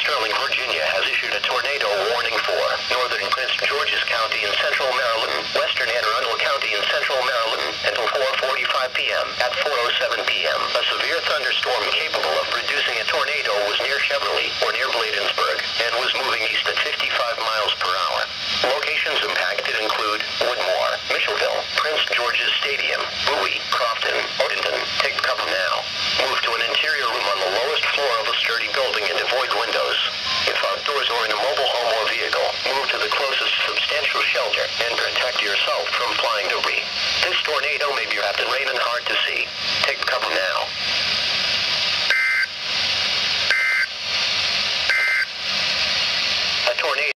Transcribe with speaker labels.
Speaker 1: Sterling, Virginia has issued a tornado warning for northern Prince George's County in central Maryland, western Anne Arundel County in central Maryland until 4:45 p.m. At 4:07 p.m., a severe thunderstorm capable of producing a tornado was near Cheverly or near Bladensburg and was moving east at 55 miles per hour. Locations impacted include Woodmore, Mitchellville, Prince George's Stadium, Bowie, Crofton, Odenton. Take cover now. Move to an interior room on the lowest floor of a sturdy building and avoid windows. If outdoors or in a mobile home or vehicle, move to the closest substantial shelter and protect yourself from flying debris. This tornado may be wrapped in rain and hard to see. Take cover now.